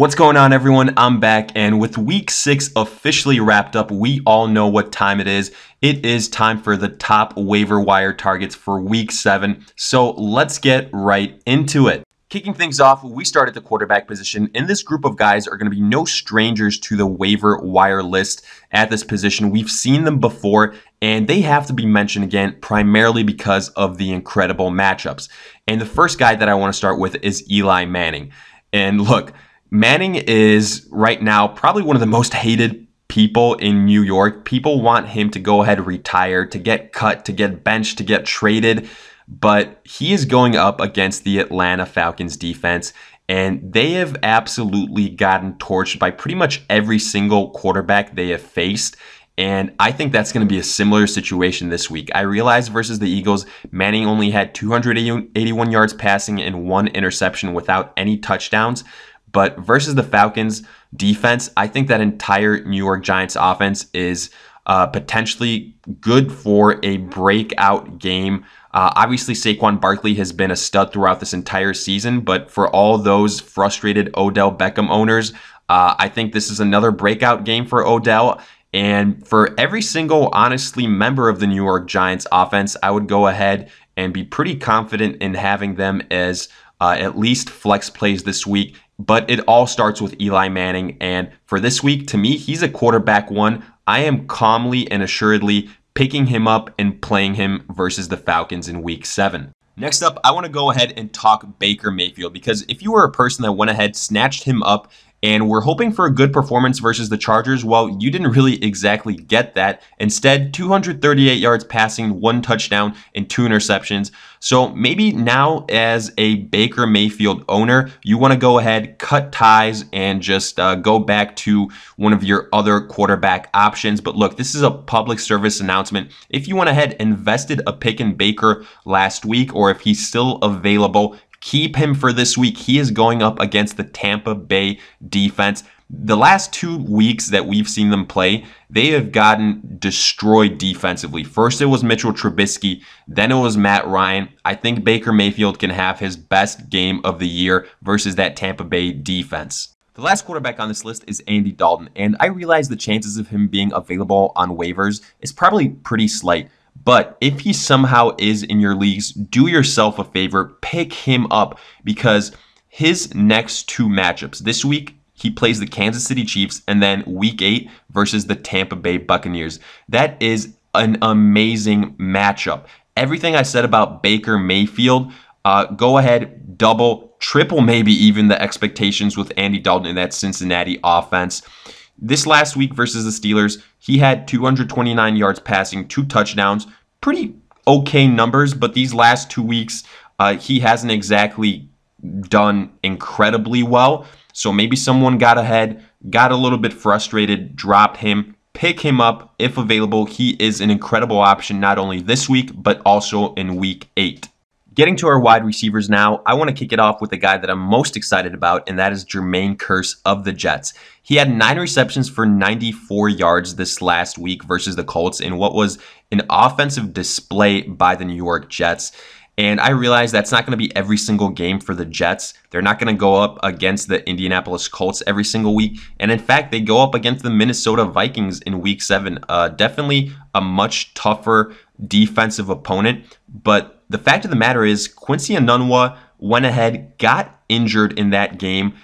What's going on, everyone? I'm back, and with week 6 officially wrapped up, we all know what time it is. It is time for the top waiver wire targets for week 7. So let's get right into it. Kicking things off, we start at the quarterback position, and this group of guys are going to be no strangers to the waiver wire list at this position. We've seen them before, and they have to be mentioned again, primarily because of the incredible matchups. And the first guy that I want to start with is Eli Manning. And look, Manning is right now probably one of the most hated people in New York. People want him to go ahead and retire, to get cut, to get benched, to get traded. But he is going up against the Atlanta Falcons defense, and they have absolutely gotten torched by pretty much every single quarterback they have faced. And I think that's going to be a similar situation this week. I realize versus the Eagles, Manning only had 281 yards passing and 1 interception without any touchdowns. But versus the Falcons defense, I think that entire New York Giants offense is potentially good for a breakout game. Obviously, Saquon Barkley has been a stud throughout this entire season, but for all those frustrated Odell Beckham owners, I think this is another breakout game for Odell. And for every single, honestly, member of the New York Giants offense, I would go ahead and be pretty confident in having them as at least flex plays this week. But it all starts with Eli Manning. And for this week, to me, he's a quarterback one. I am calmly and assuredly picking him up and playing him versus the Falcons in week 7. Next up, I want to go ahead and talk Baker Mayfield, because if you were a person that went ahead, snatched him up, and we're hoping for a good performance versus the Chargers, well, you didn't really exactly get that. Instead, 238 yards passing, 1 touchdown, and 2 interceptions. So maybe now as a Baker Mayfield owner, you want to go ahead, cut ties, and just go back to one of your other quarterback options. But look, this is a public service announcement. If you went ahead and invested a pick in Baker last week, or if he's still available, keep him for this week. He is going up against the Tampa Bay defense. The last 2 weeks that we've seen them play, they have gotten destroyed defensively. First it was Mitchell Trubisky, then it was Matt Ryan. I think Baker Mayfield can have his best game of the year versus that Tampa Bay defense. The last quarterback on this list is Andy Dalton, and I realize the chances of him being available on waivers is probably pretty slight. But if he somehow is in your leagues, do yourself a favor, pick him up, because his next 2 matchups, this week he plays the Kansas City Chiefs, and then week 8 versus the Tampa Bay Buccaneers. That is an amazing matchup. Everything I said about Baker Mayfield, go ahead, double, triple maybe even the expectations with Andy Dalton in that Cincinnati offense. This last week versus the Steelers, he had 229 yards passing, 2 touchdowns, pretty okay numbers, but these last 2 weeks, he hasn't exactly done incredibly well. So maybe someone got ahead, got a little bit frustrated, dropped him, pick him up if available. He is an incredible option not only this week, but also in week 8. Getting to our wide receivers now, I want to kick it off with the guy that I'm most excited about, and that is Jermaine Kearse of the Jets. He had 9 receptions for 94 yards this last week versus the Colts in what was an offensive display by the New York Jets. And I realize that's not going to be every single game for the Jets. They're not going to go up against the Indianapolis Colts every single week. And in fact, they go up against the Minnesota Vikings in week 7. Definitely a much tougher defensive opponent. But the fact of the matter is, Quincy Enunwa went ahead, got injured in that game.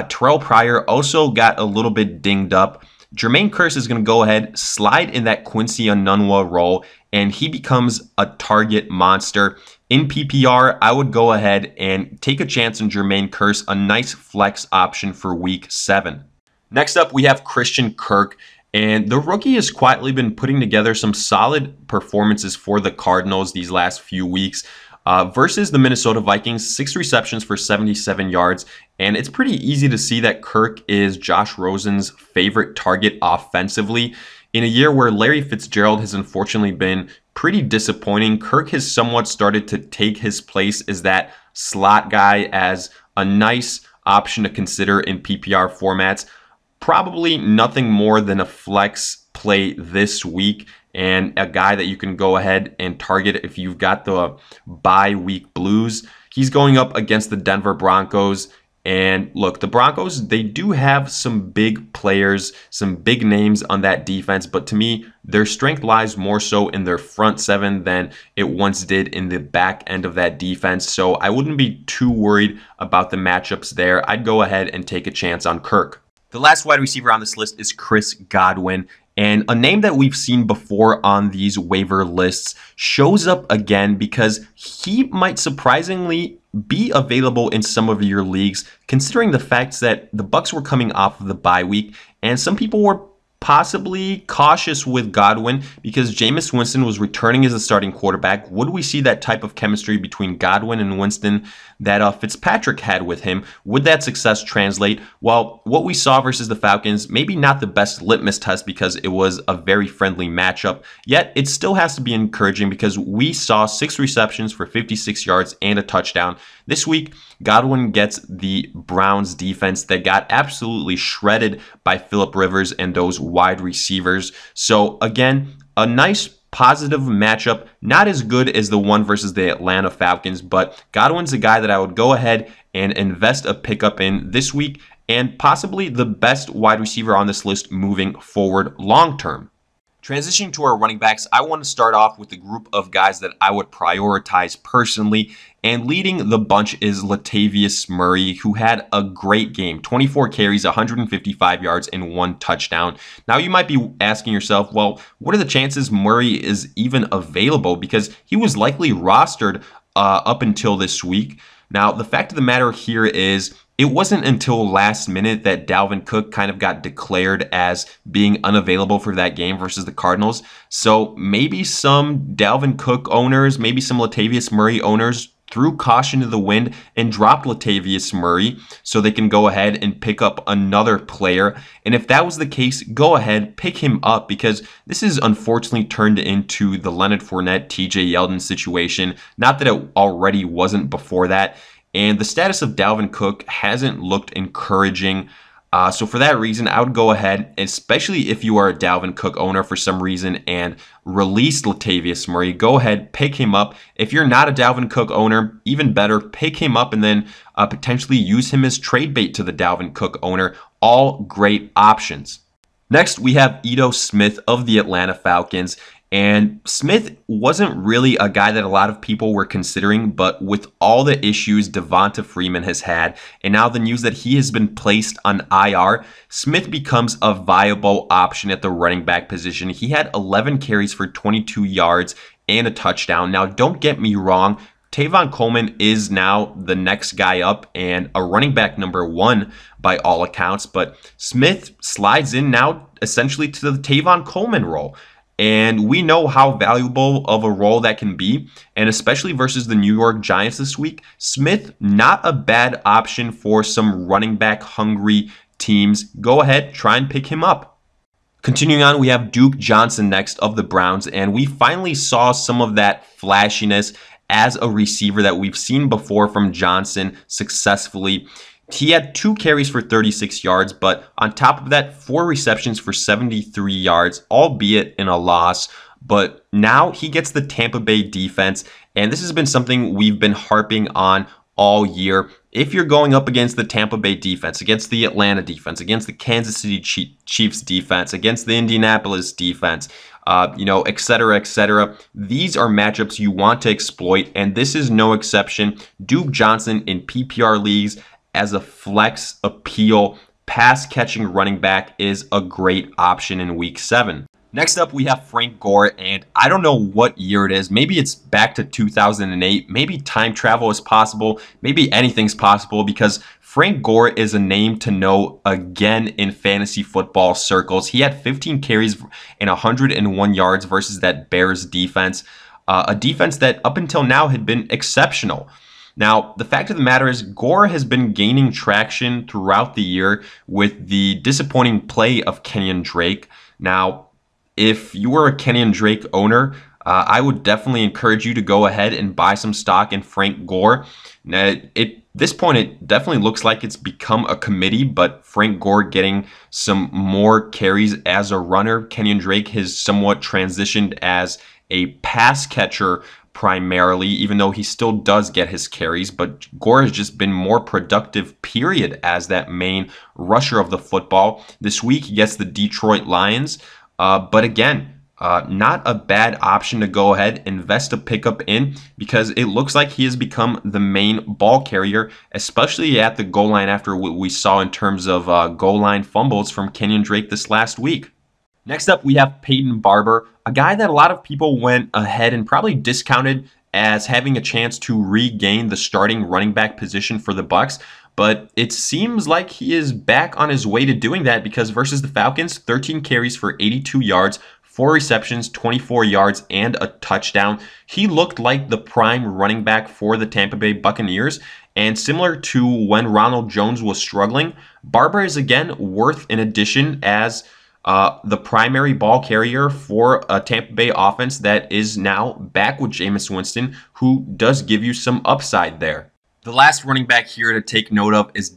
Terrell Pryor also got a little bit dinged up. Jermaine Kearse is going to go ahead, slide in that Quincy Enunwa role, and he becomes a target monster. In PPR, I would go ahead and take a chance on Jermaine Kearse, a nice flex option for week 7. Next up, we have Christian Kirk. And the rookie has quietly been putting together some solid performances for the Cardinals these last few weeks. Versus the Minnesota Vikings, 6 receptions for 77 yards. And it's pretty easy to see that Kirk is Josh Rosen's favorite target offensively. In a year where Larry Fitzgerald has unfortunately been pretty disappointing, Kirk has somewhat started to take his place as that slot guy, as a nice option to consider in PPR formats. Probably nothing more than a flex play this week, and a guy that you can go ahead and target if you've got the bye week blues. He's going up against the Denver Broncos, And look, the Broncos, they do have some big players, some big names on that defense, but to me, their strength lies more so in their front seven than it once did in the back end of that defense. So I wouldn't be too worried about the matchups there. I'd go ahead and take a chance on Kirk. The last wide receiver on this list is Chris Godwin. And a name that we've seen before on these waiver lists shows up again because he might surprisingly be available in some of your leagues, considering the fact that the Bucs were coming off of the bye week, and some people were possibly cautious with Godwin because Jameis Winston was returning as a starting quarterback. Would we see that type of chemistry between Godwin and Winston that Fitzpatrick had with him? Would that success translate? Well, what we saw versus the Falcons, maybe not the best litmus test because it was a very friendly matchup, yet it still has to be encouraging because we saw 6 receptions for 56 yards and a touchdown. This week, Godwin gets the Browns defense that got absolutely shredded by Phillip Rivers and those wide receivers. So again, a nice positive matchup, not as good as the one versus the Atlanta Falcons, but Godwin's a guy that I would go ahead and invest a pickup in this week and possibly the best wide receiver on this list moving forward long term. Transitioning to our running backs, I want to start off with the group of guys that I would prioritize personally, and leading the bunch is Latavius Murray, who had a great game. 24 carries, 155 yards, and 1 touchdown. Now, you might be asking yourself, well, what are the chances Murray is even available? Because he was likely rostered up until this week. Now, the fact of the matter here is it wasn't until last minute that Dalvin Cook kind of got declared as being unavailable for that game versus the Cardinals. So maybe some Dalvin Cook owners, maybe some Latavius Murray owners threw caution to the wind and dropped Latavius Murray so they can go ahead and pick up another player. And if that was the case, go ahead, pick him up, because this is unfortunately turned into the Leonard Fournette, TJ Yeldon situation. Not that it already wasn't before that. And the status of Dalvin Cook hasn't looked encouraging. So for that reason, I would go ahead, especially if you are a Dalvin Cook owner for some reason, and release Latavius Murray. Go ahead, pick him up. If you're not a Dalvin Cook owner, even better, pick him up and then potentially use him as trade bait to the Dalvin Cook owner. All great options. Next, we have Ito Smith of the Atlanta Falcons. And Smith wasn't really a guy that a lot of people were considering, but with all the issues Devonta Freeman has had, and now the news that he has been placed on IR, Smith becomes a viable option at the running back position. He had 11 carries for 22 yards and a touchdown. Now, don't get me wrong, Tavon Coleman is now the next guy up and a running back number 1 by all accounts, but Smith slides in now essentially to the Tavon Coleman role. And we know how valuable of a role that can be, and especially versus the New York Giants this week, Smith, not a bad option for some running back hungry teams. Go ahead, try and pick him up. Continuing on, we have Duke Johnson next of the Browns, and we finally saw some of that flashiness as a receiver that we've seen before from Johnson successfully. He had 2 carries for 36 yards, but on top of that, 4 receptions for 73 yards, albeit in a loss. But now he gets the Tampa Bay defense, and this has been something we've been harping on all year. If you're going up against the Tampa Bay defense, against the Atlanta defense, against the Kansas City Chiefs defense, against the Indianapolis defense, et cetera, these are matchups you want to exploit, and this is no exception. Duke Johnson in PPR leagues as a flex appeal pass-catching running back is a great option in Week 7. Next up, we have Frank Gore, and I don't know what year it is. Maybe it's back to 2008. Maybe time travel is possible. Maybe anything's possible, because Frank Gore is a name to know again in fantasy football circles. He had 15 carries and 101 yards versus that Bears defense, a defense that up until now had been exceptional. Now, the fact of the matter is Gore has been gaining traction throughout the year with the disappointing play of Kenyon Drake. Now, if you were a Kenyon Drake owner, I would definitely encourage you to go ahead and buy some stock in Frank Gore. Now, at this point, it definitely looks like it's become a committee, but Frank Gore getting some more carries as a runner. Kenyon Drake has somewhat transitioned as a pass catcher primarily, even though he still does get his carries, but Gore has just been more productive, period, as that main rusher of the football. This week, he gets the Detroit Lions, but again, not a bad option to go ahead, invest a pickup in, because it looks like he has become the main ball carrier, especially at the goal line after what we saw in terms of goal line fumbles from Kenyon Drake this last week. Next up, we have Peyton Barber, a guy that a lot of people went ahead and probably discounted as having a chance to regain the starting running back position for the Bucs. But it seems like he is back on his way to doing that, because versus the Falcons, 13 carries for 82 yards, 4 receptions, 24 yards, and a touchdown. He looked like the prime running back for the Tampa Bay Buccaneers. And similar to when Ronald Jones was struggling, Barber is again worth an addition as the primary ball carrier for a Tampa Bay offense that is now back with Jameis Winston, who does give you some upside there. The last running back here to take note of is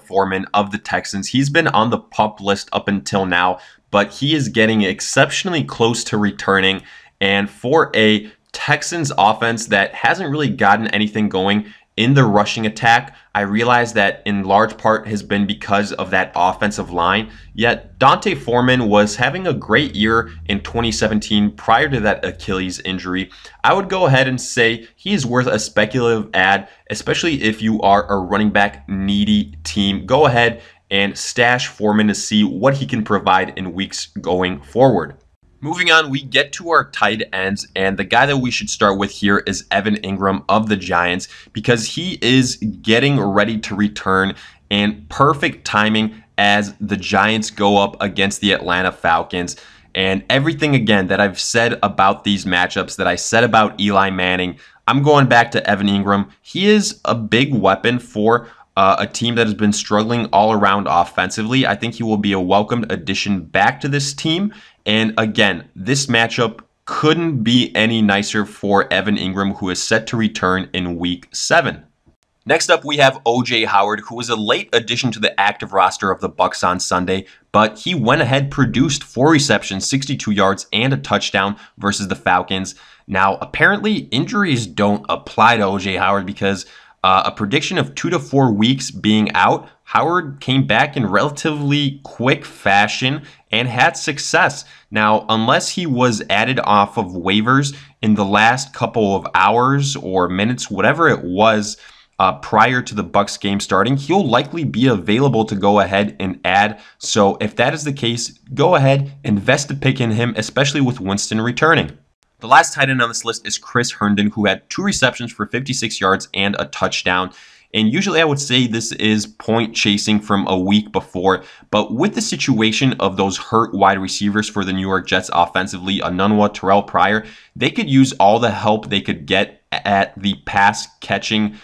Foreman of the Texans. He's been on the PUP list up until now, but he is getting exceptionally close to returning. And for a Texans offense that hasn't really gotten anything going in the rushing attack, I realize that in large part has been because of that offensive line. Yet Foreman was having a great year in 2017 prior to that Achilles injury. I would go ahead and say he is worth a speculative add, especially if you are a running back needy team. Go ahead and stash Foreman to see what he can provide in weeks going forward. Moving on, we get to our tight ends, and the guy that we should start with here is Evan Engram of the Giants, because he is getting ready to return, and perfect timing as the Giants go up against the Atlanta Falcons. And everything, again, that I've said about these matchups, that I said about Eli Manning, I'm going back to Evan Engram. He is a big weapon for a team that has been struggling all around offensively. I think he will be a welcomed addition back to this team. And again, this matchup couldn't be any nicer for Evan Engram, who is set to return in Week 7. Next up, we have O.J. Howard, who was a late addition to the active roster of the Bucs on Sunday, but he went ahead, produced 4 receptions, 62 yards, and a touchdown versus the Falcons. Now, apparently, injuries don't apply to O.J. Howard, because a prediction of 2 to 4 weeks being out, Howard came back in relatively quick fashion and had success. Now, unless he was added off of waivers in the last couple of hours or minutes, whatever it was, prior to the Bucs game starting, he'll likely be available to go ahead and add. So if that is the case, go ahead, invest a pick in him, especially with Winston returning. The last tight end on this list is Chris Herndon, who had 2 receptions for 56 yards and a touchdown. And usually I would say this is point chasing from a week before, but with the situation of those hurt wide receivers for the New York Jets offensively, Anunwa, Terrell Pryor, they could use all the help they could get at the pass catching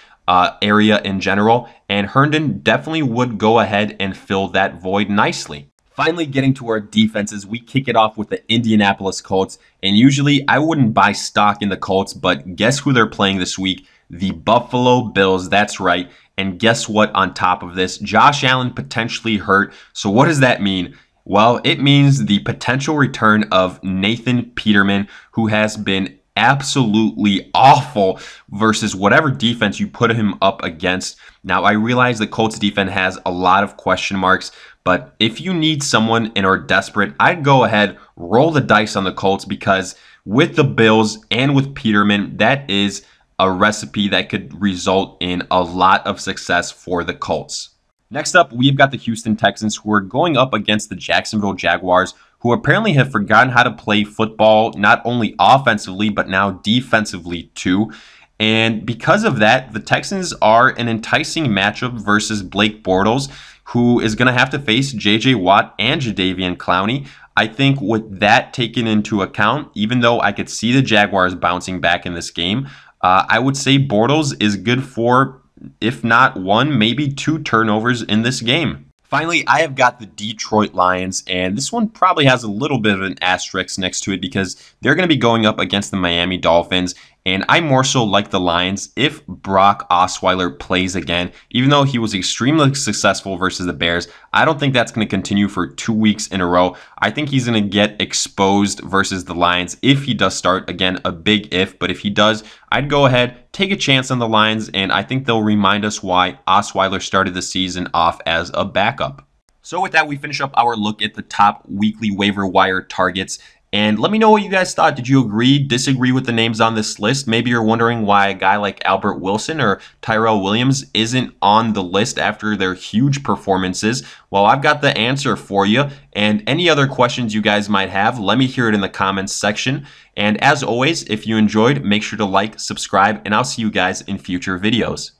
area in general, and Herndon definitely would go ahead and fill that void nicely. Finally, getting to our defenses, we kick it off with the Indianapolis Colts. And usually I wouldn't buy stock in the Colts, but guess who they're playing this week? The Buffalo Bills. That's right. And guess what on top of this? Josh Allen potentially hurt. So what does that mean? Well, it means the potential return of Nathan Peterman, who has been absolutely awful versus whatever defense you put him up against. Now, I realize the Colts defense has a lot of question marks, but if you need someone and are desperate, I'd go ahead, roll the dice on the Colts, because with the Bills and with Peterman, that is a recipe that could result in a lot of success for the Colts. Next up, we've got the Houston Texans, who are going up against the Jacksonville Jaguars, who apparently have forgotten how to play football, not only offensively, but now defensively too. And because of that, the Texans are an enticing matchup versus Blake Bortles, who is going to have to face J.J. Watt and Jadeveon Clowney. I think with that taken into account, even though I could see the Jaguars bouncing back in this game, I would say Bortles is good for, if not 1, maybe 2 turnovers in this game. Finally, I have got the Detroit Lions, and this one probably has a little bit of an asterisk next to it because they're going to be going up against the Miami Dolphins. And I more so like the Lions if Brock Osweiler plays again. Even though he was extremely successful versus the Bears, I don't think that's going to continue for 2 weeks in a row. I think he's going to get exposed versus the Lions if he does start. Again, a big if, but if he does, I'd go ahead, take a chance on the Lions, and I think they'll remind us why Osweiler started the season off as a backup. So with that, we finish up our look at the top weekly waiver wire targets. And let me know what you guys thought. Did you agree, disagree with the names on this list? Maybe you're wondering why a guy like Albert Wilson or Tyrell Williams isn't on the list after their huge performances. Well, I've got the answer for you. And any other questions you guys might have, let me hear it in the comments section. And as always, if you enjoyed, make sure to like, subscribe, and I'll see you guys in future videos.